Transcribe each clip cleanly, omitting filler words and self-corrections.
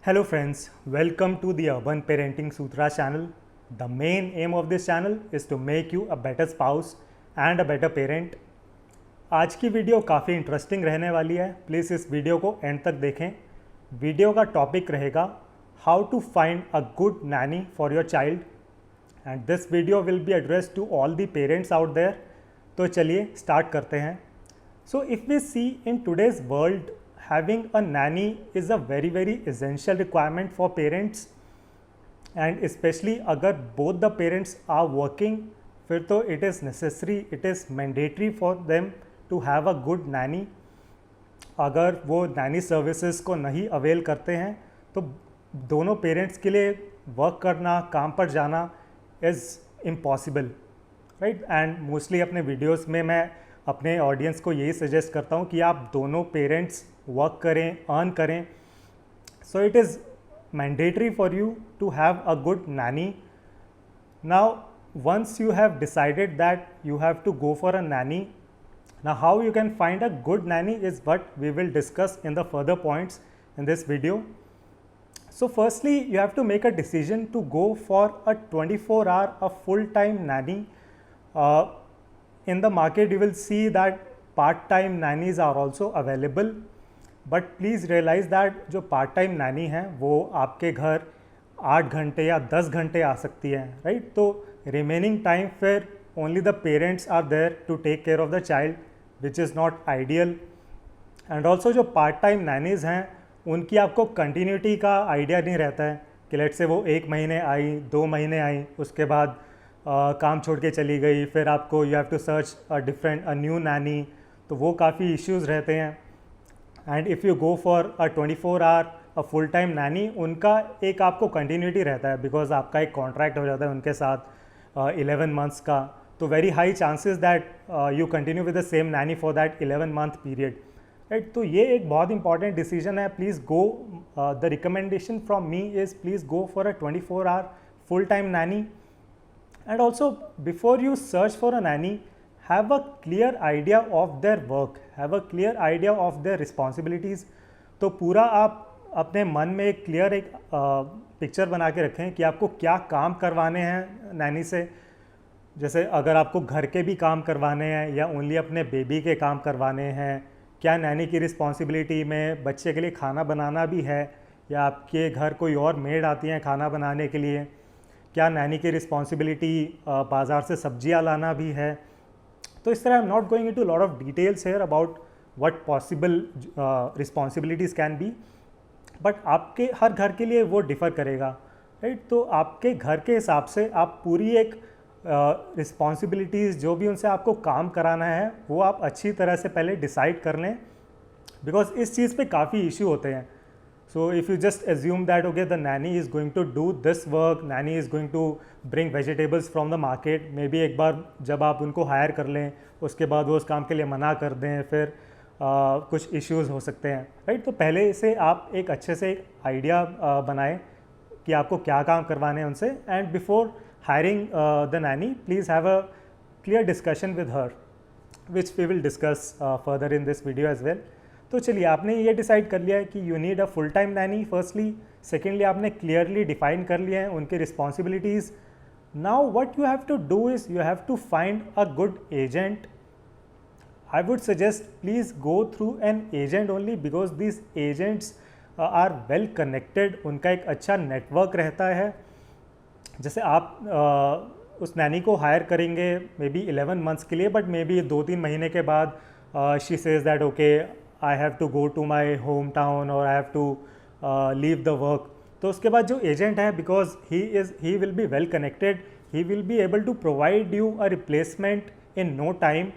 Hello friends, welcome to the Urban Parenting Sutra channel. The main aim of this channel is to make you a better spouse and a better parent. आज की video काफ़ी interesting रहने वाली है, please इस video को and तक देखें। वीडियो का टॉपिक रहेगा how to find a good nanny for your child and this video will be address to all the parents out there. तो चलिए स्टार्ट करते हैं। So if we see in today's world, having a nanny is a very essential requirement for parents and especially अगर both the parents are working, फिर तो it is necessary, it is mandatory for them to have a good nanny। अगर वो nanny services को नहीं avail करते हैं तो दोनों पेरेंट्स के लिए वर्क करना, काम पर जाना is impossible, right. And mostly अपने वीडियोस में मैं अपने ऑडियंस को यही सजेस्ट करता हूँ कि आप दोनों पेरेंट्स वर्क करें, अर्न करें। So it is mandatory for you to have a good nanny. Now once you have decided that you have to go for a nanny, now how you can find a good nanny is what we will discuss in the further points in this video. So firstly you have to make a decision to go for a 24-hour a full-time nanny. In the market you will see that part-time nannies are also available, but please realize that जो part time nanny है वो आपके घर 8 घंटे या 10 घंटे आ सकती है, राइट। तो रिमेनिंग टाइम फिर only the parents are there to take care of the child, which is not ideal. And also जो पार्ट टाइम नैनीज़ हैं उनकी आपको कंटिन्यूटी का आइडिया नहीं रहता है कि लेट से वो 1 महीने आई, 2 महीने आई, उसके बाद काम छोड़ के चली गई, फिर आपको you have to search a new nanny. तो वो काफ़ी इश्यूज़ रहते हैं। And if you go for a 24-hour a full time nanny, उनका एक आपको कंटिन्यूटी रहता है बिकॉज आपका एक कॉन्ट्रैक्ट हो जाता है उनके साथ 11 मंथ्स का। तो very high chances that you continue with the same Naini for that 11 month period, right. तो ये एक बहुत इंपॉर्टेंट डिसीजन है। Please go, the recommendation from me is please go for a 24-hour full time Naini. And also before you search for a Naini, have a clear idea of their work, have a clear idea of their responsibilities। तो पूरा आप अपने मन में एक clear एक picture बना के रखें कि आपको क्या काम करवाने हैं नैनी से। जैसे अगर आपको घर के भी काम करवाने हैं या ओनली अपने बेबी के काम करवाने हैं, क्या नैनी की रिस्पॉन्सिबिलिटी में बच्चे के लिए खाना बनाना भी है या आपके घर कोई और मेड आती हैं खाना बनाने के लिए, क्या नैनी की रिस्पॉन्सिबिलिटी बाज़ार से सब्जियां लाना भी है। तो इस तरह I am not going into lot of details here about what possible responsibilities can be, but आपके हर घर के लिए वो डिफ़र करेगा, राइट। तो आपके घर के हिसाब से आप पूरी एक रिस्पॉन्सिबिलिटीज़ जो भी उनसे आपको काम कराना है वो आप अच्छी तरह से पहले डिसाइड कर लें, बिकॉज इस चीज़ पे काफ़ी इशू होते हैं। So if you just assume that okay the nanny is going to do this work, nanny is going to bring vegetables from the market, maybe एक बार जब आप उनको हायर कर लें उसके बाद वो उस काम के लिए मना कर दें, फिर कुछ इश्यूज़ हो सकते हैं, राइट। तो पहले से आप एक अच्छे से एक आइडिया बनाएं कि आपको क्या काम करवाने हैं उनसे, and before hiring the nanny please have a clear discussion with her, which we will discuss further in this video as well. तो चलिए आपने ये डिसाइड कर लिया है कि you need a full time nanny firstly, secondly आपने clearly define कर लिया है उनकी responsibilities. Now what you have to do is you have to find a good agent. I would suggest please go through an agent only because this agents are well connected, उनका एक अच्छा network रहता है। जैसे आप उस नैनी को higher करेंगे मे बी 11 मंथ्स के लिए, बट मे बी 2-3 महीने के बाद she says that okay I have to go to my hometown or I have to leave the work। तो उसके बाद जो एजेंट है, because he will be well connected, he will be able to provide you a replacement in no time।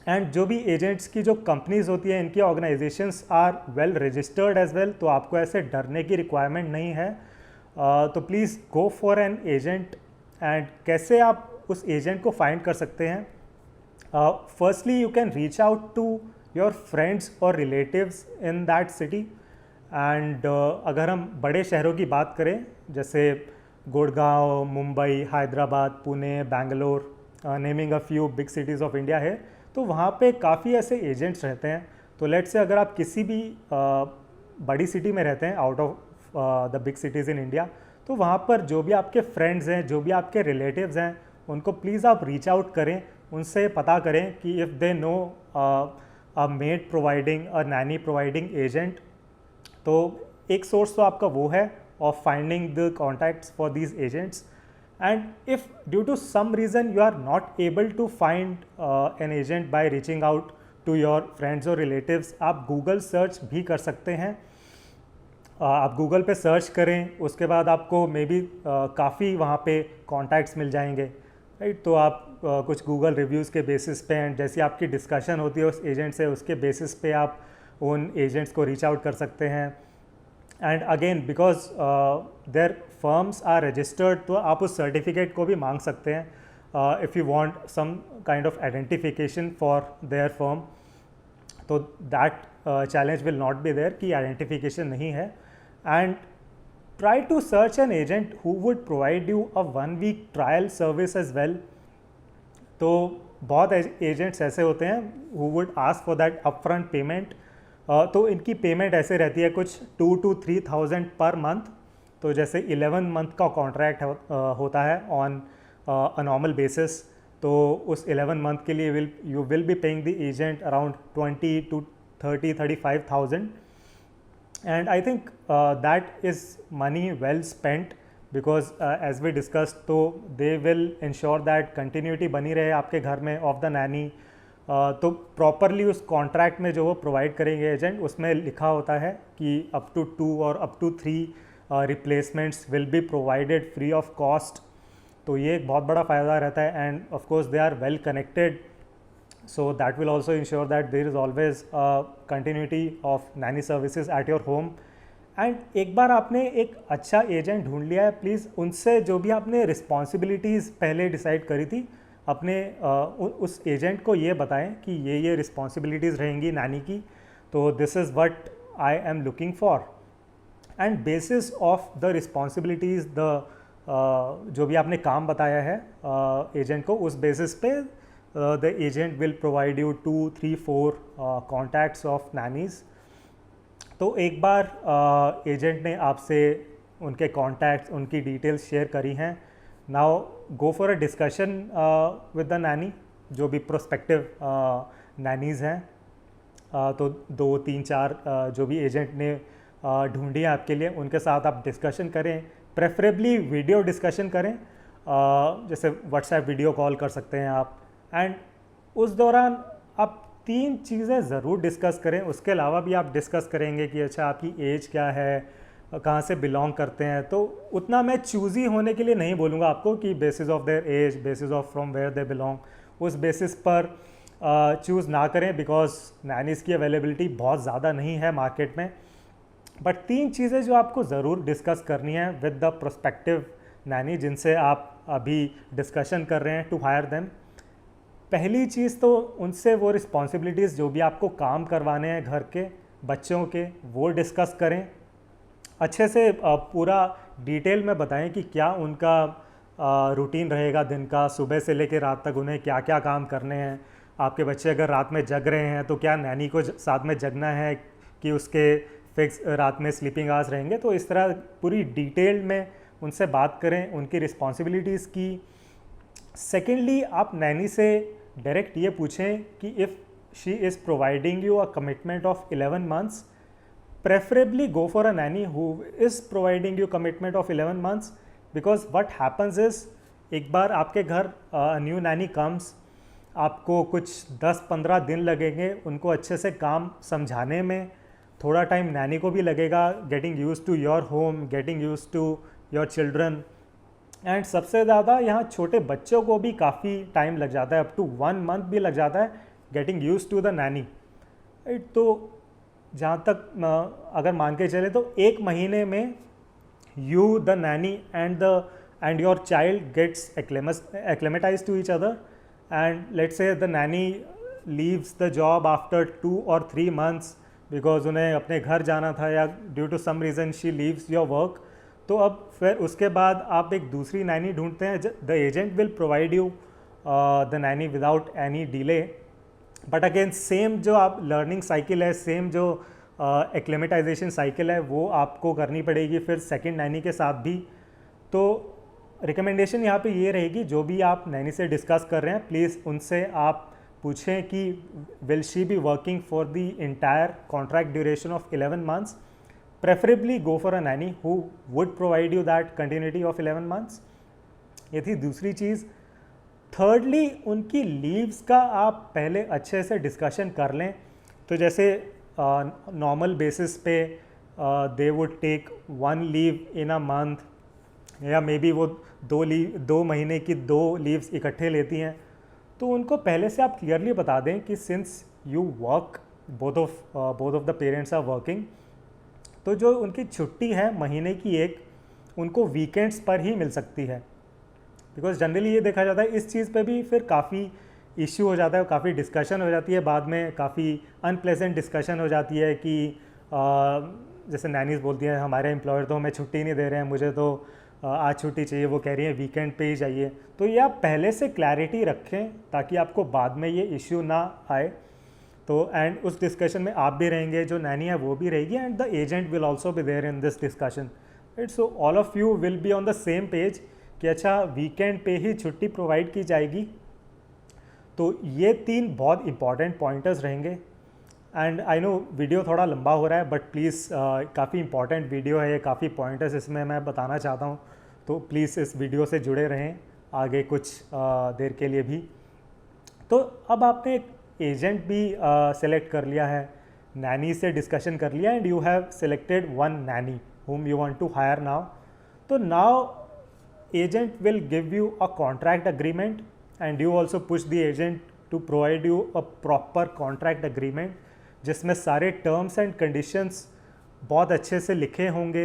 And जो भी agents की जो companies होती हैं इनकी organisations are well registered as well, तो आपको ऐसे डरने की रिक्वायरमेंट नहीं है। तो please go for an agent. And कैसे आप उस एजेंट को फाइंड कर सकते हैं? Firstly you can reach out to your friends और relatives in that city. And अगर हम बड़े शहरों की बात करें जैसे Gurgaon, Mumbai, Hyderabad, Pune, Bangalore, naming a few big cities of India है, तो वहाँ पे काफ़ी ऐसे एजेंट्स रहते हैं। तो लेट्स से अगर आप किसी भी बड़ी सिटी में रहते हैं out of the big cities in India. तो वहाँ पर जो भी आपके फ्रेंड्स हैं, जो भी आपके रिलेटिव्स हैं, उनको प्लीज़ आप रीच आउट करें, उनसे पता करें कि if they know a maid providing a nanny providing agent. तो एक सोर्स तो आपका वो है of finding the contacts for these agents. And if due to some reason you are not able to find an agent by reaching out to your friends और relatives, आप Google search भी कर सकते हैं। आप गूगल पे search करें, उसके बाद आपको मे बी काफ़ी वहाँ पे कॉन्टैक्ट्स मिल जाएंगे, राइट। तो आप कुछ गूगल रिव्यूज़ के बेसिस पे एंड जैसी आपकी डिस्कशन होती है उस एजेंट से, उसके बेसिस पे आप उन एजेंट्स को रीच आउट कर सकते हैं। And again because their firms are registered, तो आप उस सर्टिफिकेट को भी मांग सकते हैं if you want some kind of identification for their firm. तो that challenge will not be there कि आइडेंटिफिकेशन नहीं है। And try to search an agent who would provide you a 1 week trial service as well। तो बहुत agents ऐसे होते हैं who would ask for that upfront payment। तो इनकी पेमेंट ऐसे रहती है कुछ 2 to 3,000 पर मंथ। तो जैसे 11 मंथ का कॉन्ट्रैक्ट होता है ऑन अ नॉर्मल बेसिस, तो उस 11 मंथ के लिए you will be paying the agent around 20 to 35,000। And I think that is money well spent because as we discussed, तो they will ensure that continuity बनी रहे आपके घर में of the nanny। तो प्रॉपरली उस कॉन्ट्रैक्ट में जो वो प्रोवाइड करेंगे एजेंट, उसमें लिखा होता है कि अप टू 2 और up to 3 replacements will be provided free of cost. तो ये एक बहुत बड़ा फ़ायदा रहता है। And of course they are well connected, so that will also ensure that there is always a continuity of nanny services at your home। And एक बार आपने एक अच्छा एजेंट ढूंढ लिया है, प्लीज़ उनसे जो भी आपने रिस्पॉन्सिबिलिटीज़ पहले डिसाइड करी थी अपने उस एजेंट को ये बताएं कि ये रिस्पॉन्सिबिलिटीज़ रहेंगी नैनी की, तो this is what I am looking for. And bases of the responsibilities जो भी आपने काम बताया है एजेंट को, उस बेसिस पे the agent will provide you 2, 3, 4 contacts of nannies। तो एक बार एजेंट ने आपसे उनके कॉन्टैक्ट्स, उनकी डिटेल्स शेयर करी हैं, now go for a discussion with the Naini, जो भी प्रोस्पेक्टिव नैनीज़ हैं। तो 2, 3, 4 जो भी एजेंट ने ढूंढी है आपके लिए, उनके साथ आप डिस्कशन करें, प्रेफरेबली वीडियो डिस्कशन करें, जैसे व्हाट्सएप वीडियो कॉल कर सकते हैं आप। एंड उस दौरान आप 3 चीज़ें ज़रूर डिस्कस करें। उसके अलावा भी आप डिस्कस करेंगे कि अच्छा आपकी एज क्या है, कहाँ से बिलोंग करते हैं। तो उतना मैं चूज़ी होने के लिए नहीं बोलूँगा आपको कि basis of their age, basis of from where they belong, उस बेसिस पर चूज़ ना करें, बिकॉज नैनीज़ की अवेलेबिलिटी बहुत ज़्यादा नहीं है मार्केट में। बट 3 चीज़ें जो आपको ज़रूर डिस्कस करनी है विद द प्रोस्पेक्टिव नैनी जिनसे आप अभी डिस्कशन कर रहे हैं टू हायर देम। पहली चीज़ तो उनसे वो रिस्पॉन्सिबिलिटीज़ जो भी आपको काम करवाने हैं घर के, बच्चों के, वो डिस्कस करें अच्छे से, पूरा डिटेल में बताएं कि क्या उनका रूटीन रहेगा दिन का, सुबह से लेकर रात तक उन्हें क्या क्या काम करने हैं। आपके बच्चे अगर रात में जग रहे हैं तो क्या नैनी को साथ में जगना है कि उसके फिक्स रात में स्लीपिंग आवर्स रहेंगे। तो इस तरह पूरी डिटेल में उनसे बात करें, उनकी रिस्पॉन्सिबिलिटीज़ की। सेकेंडली, आप नैनी से डायरेक्ट ये पूछें कि if she is providing you a commitment of 11 months, preferably go for a nanny who is providing you commitment of 11 months, because what happens is एक बार आपके घर न्यू नैनी कम्स, आपको कुछ 10-15 दिन लगेंगे उनको अच्छे से काम समझाने में, थोड़ा टाइम नैनी को भी लगेगा getting used to your home, getting used to your children. And सबसे ज़्यादा यहाँ छोटे बच्चों को भी काफ़ी टाइम लग जाता है, अप टू 1 month भी लग जाता है getting use to the nanny, right. तो जहाँ तक अगर मान के चले तो 1 महीने में you the nanny and your child gets acclimatized to each other, and let's say the nanny leaves the job after 2 or 3 months because उन्हें अपने घर जाना था या due to some reason she leaves your work. तो अब फिर उसके बाद आप एक दूसरी नैनी ढूंढते हैं। The agent will provide you the Naini without any delay, but again same जो आप लर्निंग साइकिल है, सेम जो एक्लेमेटाइजेशन साइकिल है वो आपको करनी पड़ेगी फिर सेकंड नैनी के साथ भी। तो रिकमेंडेशन यहाँ पे ये रहेगी, जो भी आप नैनी से डिस्कस कर रहे हैं प्लीज़ उनसे आप पूछें कि will she be working for the entire contract duration of 11 months, preferably go for a Naini who would provide you that continuity of 11 months. ये थी दूसरी चीज़। थर्डली, उनकी लीव्स का आप पहले अच्छे से डिस्कशन कर लें। तो जैसे नॉर्मल बेसिस पे they would take 1 leave in a month, या मे बी वो 2 महीने की 2 लीव्स इकट्ठे लेती हैं। तो उनको पहले से आप क्लियरली बता दें कि since you work, both of the parents are working, तो जो उनकी छुट्टी है महीने की एक, उनको वीकेंड्स पर ही मिल सकती है। बिकॉज जनरली ये देखा जाता है इस चीज़ पे भी फिर काफ़ी इश्यू हो जाता है, काफ़ी डिस्कशन हो जाती है, बाद में काफ़ी अनप्लेजेंट डिस्कशन हो जाती है कि जैसे नैनीज बोलती हैं हमारे एम्प्लॉयर तो हमें छुट्टी नहीं दे रहे हैं, मुझे तो आज छुट्टी चाहिए, वो कह रही है वीकेंड पे ही चाहिए। तो ये आप पहले से क्लैरिटी रखें ताकि आपको बाद में ये इश्यू ना आए। तो एंड उस डिस्कशन में आप भी रहेंगे, जो नैनी है वो भी रहेगी, and the agent will also be there in this discussion, right. So all of you will be on the same page कि अच्छा वीकेंड पे ही छुट्टी प्रोवाइड की जाएगी। तो ये 3 बहुत इंपॉर्टेंट पॉइंटर्स रहेंगे। एंड आई नो वीडियो थोड़ा लंबा हो रहा है, बट प्लीज़ काफ़ी इंपॉर्टेंट वीडियो है, काफ़ी पॉइंटर्स इसमें मैं बताना चाहता हूँ। तो प्लीज़ इस वीडियो से जुड़े रहें आगे कुछ देर के लिए भी। तो अब आपने एक एजेंट भी सेलेक्ट कर लिया है, नैनी से डिस्कशन कर लिया, and you have selected 1 Naini whom you want to hire now. तो now agent will give you a contract agreement, and you also push the agent to provide you a proper contract agreement जिसमें सारे terms and conditions बहुत अच्छे से लिखे होंगे,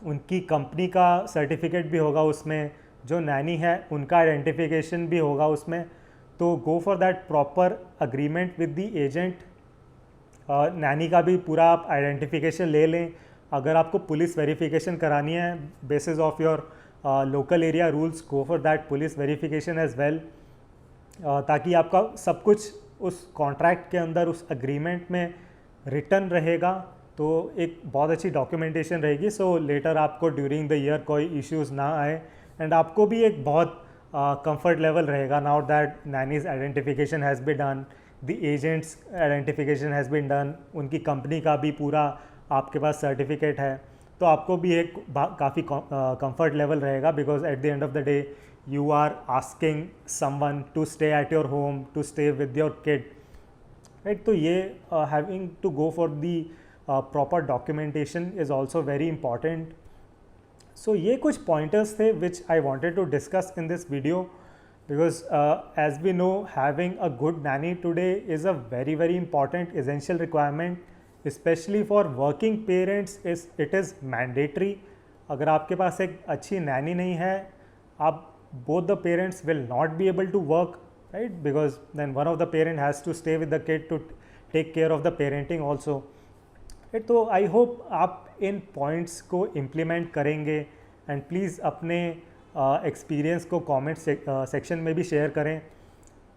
उनकी company का सर्टिफिकेट भी होगा उसमें, जो नैनी है उनका आइडेंटिफिकेशन भी होगा उसमें। तो गो for that proper agreement with the agent. Naini का भी पूरा आप आइडेंटिफिकेशन ले लें। अगर आपको पुलिस वेरिफिकेशन करानी है basis of your local area rules, go for that police verification as well, ताकि आपका सब कुछ उस कॉन्ट्रैक्ट के अंदर, उस अग्रीमेंट में रिटर्न रहेगा। तो एक बहुत अच्छी डॉक्यूमेंटेशन रहेगी, सो लेटर आपको ड्यूरिंग द ईयर कोई इश्यूज़ ना आए, एंड आपको भी एक बहुत कंफर्ट लेवल रहेगा now that nanny's identification has been done, the agent's identification has been done, उनकी कंपनी का भी पूरा आपके पास सर्टिफिकेट है। तो आपको भी एक काफ़ी कंफर्ट लेवल रहेगा, because at the end of the day you are asking someone to stay at your home, to stay with your kid, right? तो ये having to go for the proper documentation is also very important. So ये कुछ pointers थे which I wanted to discuss in this video, because as we know, having a good nanny today is a very very important essential requirement, especially for working parents. It is mandatory. अगर आपके पास एक अच्छी नैनी नहीं है, आप both the parents will not be able to work, right? Because then one of the parent has to stay with the kid to take care of the parenting also, right? तो I hope आप इन points को implement करेंगे, and please अपने experience को comment section में भी share करें।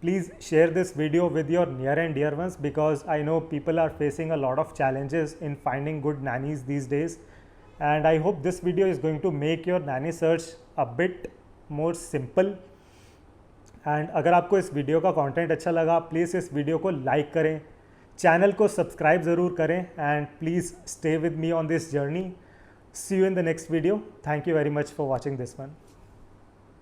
Please share this video with your near and dear ones, because I know people are facing a lot of challenges in finding good nannies these days, and I hope this video is going to make your nanny search a bit more simple. And अगर आपको इस video का content अच्छा लगा, please इस video को like करें, channel को सब्सक्राइब ज़रूर करें, and please stay with me on this journey. See you in the next video. Thank you very much for watching this one.